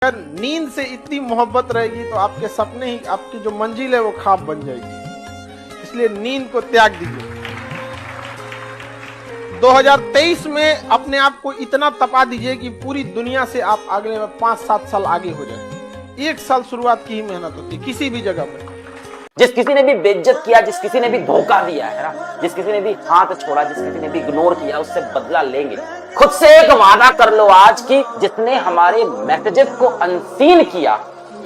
अगर नींद से इतनी मोहब्बत रहेगी तो आपके सपने ही, आपकी जो मंजिल है वो ख्वाब बन जाएगी। इसलिए नींद को त्याग दीजिए। 2023 में अपने आप को इतना तपा दीजिए कि पूरी दुनिया से आप अगले 5-7 साल आगे हो जाए। 1 साल शुरुआत की ही मेहनत होती है किसी भी जगह पर। जिस किसी ने भी बेइज्जत किया, जिस किसी ने भी धोखा दिया है ना, जिस किसी ने भी हाथ छोड़ा, जिस किसी ने भी इग्नोर किया, उससे बदला लेंगे। खुद से एक वादा कर लो आज की, जिसने हमारे मैसेजेस को अनसीन किया,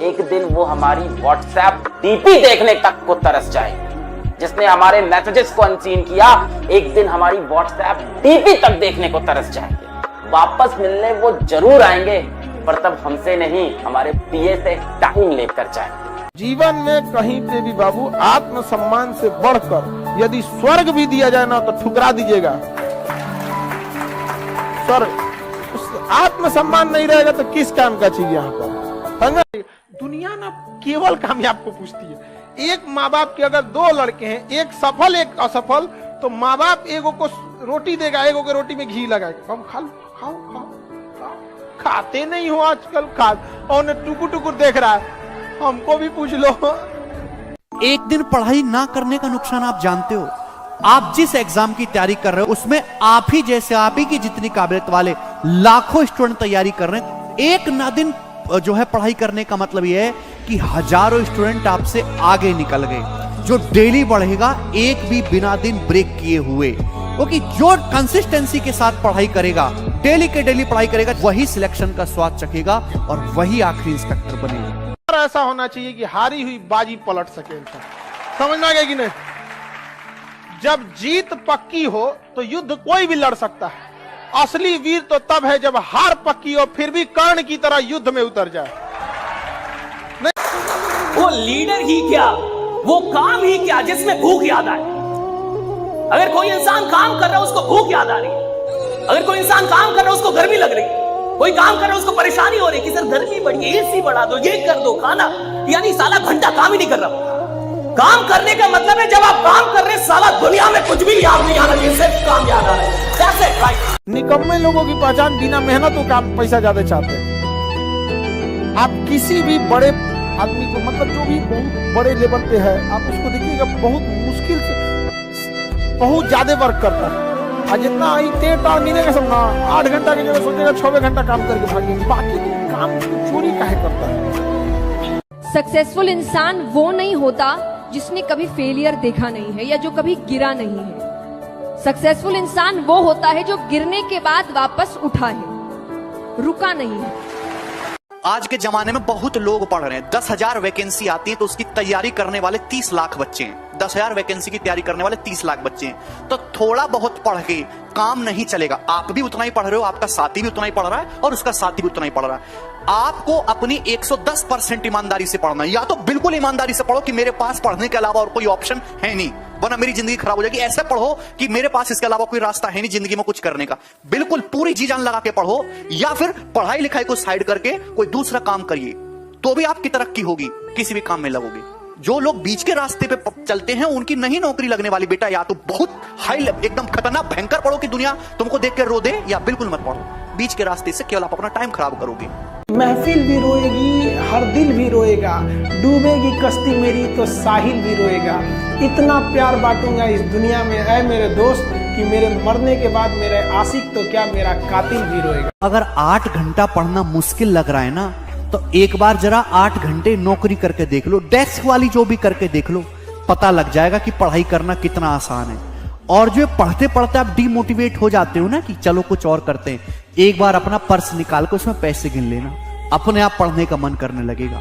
एक दिन वो हमारी व्हाट्सएप डीपी देखने तक को तरस जाएंगे। जिसने हमारे मैसेजेस को अनसीन किया, एक दिन हमारी व्हाट्सएप डीपी तक देखने को तरस जाएंगे। वापस मिलने वो जरूर आएंगे, पर तब हमसे नहीं, हमारे पीए से टाइम लेकर जाएंगे। जीवन में कहीं पे भी बाबू आत्मसम्मान से बढ़कर यदि स्वर्ग भी दिया जाए ना तो ठुकरा दीजिएगा। स्वर्ग, उस आत्मसम्मान नहीं रहेगा तो किस काम का चीज यहाँ पर। दुनिया ना केवल कामयाब को पूछती है। एक माँ बाप के अगर 2 लड़के हैं, एक सफल एक असफल, तो माँ बाप एगो को रोटी देगा, एगो के रोटी में घी लगाएगा, हम खा लो, खाओ खाओ खाओ। खाते नहीं हो आजकल, खा और टुकुर टुकुर देख रहा है, हमको भी पूछ लो। एक दिन पढ़ाई ना करने का नुकसान आप जानते हो। आप जिस एग्जाम की तैयारी कर रहे हो उसमें आप ही जैसे, आप ही की जितनी काबिलियत वाले लाखों स्टूडेंट तैयारी कर रहे हैं। एक ना दिन जो है पढ़ाई करने का मतलब यह है कि हजारों स्टूडेंट आपसे आगे निकल गए। जो डेली बढ़ेगा एक भी बिना दिन ब्रेक किए हुए, क्योंकि जो कंसिस्टेंसी के साथ पढ़ाई करेगा, डेली के डेली पढ़ाई करेगा, वही सिलेक्शन का स्वाद चखेगा और वही आखिरी इंस्पेक्टर बनेगा। ऐसा होना चाहिए कि हारी हुई बाजी पलट सके इंसान। समझ में आ गया कि नहीं? जब जीत पक्की हो तो युद्ध कोई भी लड़ सकता है। असली वीर तो तब है जब हार पक्की हो फिर भी कर्ण की तरह युद्ध में उतर जाए। वो लीडर ही क्या, वो काम ही क्या जिसमें भूख याद आए। अगर कोई इंसान काम कर रहा है उसको भूख याद आ रही है, अगर कोई इंसान काम कर रहा है उसको गर्मी लग रही है, कोई काम कर रहा है उसको परेशानी हो रही है कि सर गर्मी बढ़ी है, एसी बढ़ा दो, ये कर दो, खाना, यानी साला घंटा काम ही नहीं कर रहा। काम करने का मतलब है जब आप काम कर रहे हैं, साला दुनिया में कुछ भी याद नहीं आना चाहिए, सिर्फ काम याद आ रहा है। That's it, right? निकम्मे लोगों की पहचान बिना मेहनत को काम पैसा ज्यादा चाहते हैं। आप किसी भी बड़े आदमी को, मतलब जो भी बहुत बड़े लेवल पे है, आप उसको देखिएगा बहुत मुश्किल से बहुत ज्यादा वर्क करता है। आज जितना तेज मिलेगा सब ना, 8 घंटा की जगह सोचेगा 6 घंटा काम करके भागेंगे। बाकी काम चोरी काहे करता है? सक्सेसफुल इंसान वो नहीं होता जिसने कभी फेलियर देखा नहीं है या जो कभी गिरा नहीं है। सक्सेसफुल इंसान वो होता है जो गिरने के बाद वापस उठा है, रुका नहीं है। आज के जमाने में बहुत लोग पढ़ रहे हैं। 10,000 वैकेंसी आती है तो उसकी तैयारी करने वाले 30 लाख बच्चे हैं। 10,000 वैकेंसी की तैयारी करने वाले 30 लाख बच्चे हैं। तो थोड़ा बहुत पढ़ के काम नहीं चलेगा। आप भी उतना ही पढ़ रहे हो, आपका साथी भी उतना ही पढ़ रहा है और उसका साथी भी उतना ही पढ़ रहा है। आपको अपनी 110% ईमानदारी से पढ़ना है। या तो बिल्कुल ईमानदारी से पढ़ो कि मेरे पास पढ़ने के अलावा और कोई ऑप्शन है नहीं, वरना मेरी जिंदगी खराब हो जाएगी। ऐसे पढ़ो कि मेरे पास इसके अलावा कोई रास्ता है नहीं जिंदगी में कुछ करने का। बिल्कुल पूरी जी जान लगा के पढ़ो, या फिर पढ़ाई लिखाई को साइड करके कोई दूसरा काम करिए, तो भी आपकी तरक्की होगी, किसी भी काम में लगोगे। जो लोग बीच के रास्ते पे चलते हैं उनकी नहीं नौकरी लगने वाली। बेटा या तो बहुत हाई एकदम खतरनाक भयंकर पढ़ो कि दुनिया तुमको देख के रो दे, या बिल्कुल मत पढ़ो। बीच के रास्ते से केवल आप अपना टाइम खराब करोगे। महफिल भी रोएगी, हर दिल भी रोएगा, डूबेगी कश्ती मेरी तो साहिल भी रोएगा। इतना प्यार बांटूंगा इस दुनिया में ऐ मेरे दोस्त कि मेरे मरने के बाद मेरे आशिक तो क्या मेरा कातिल भी रोएगा। अगर 8 घंटा पढ़ना मुश्किल लग रहा है ना, तो एक बार जरा 8 घंटे नौकरी करके देख लो, डेस्क वाली जो भी करके देख लो, पता लग जाएगा कि पढ़ाई करना कितना आसान है। और जो पढ़ते पढ़ते आप डिमोटिवेट हो जाते हो ना कि चलो कुछ और करते हैं, एक बार अपना पर्स निकाल कर उसमें पैसे गिन लेना, अपने आप पढ़ने का मन करने लगेगा।